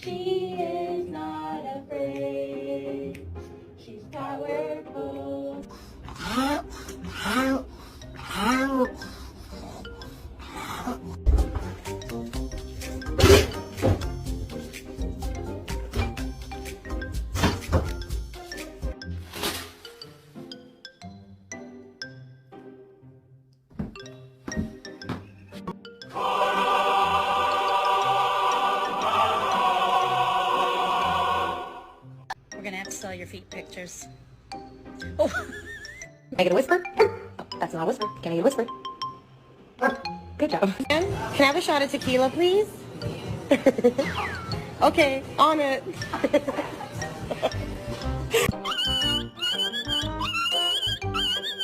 She is not afraid. She's powerful. We're gonna have to sell your feet pictures. Oh. Can I get a whisper? Oh, that's not a whisper. Can I get a whisper? Good job. Can I have a shot of tequila, please? Okay, on it.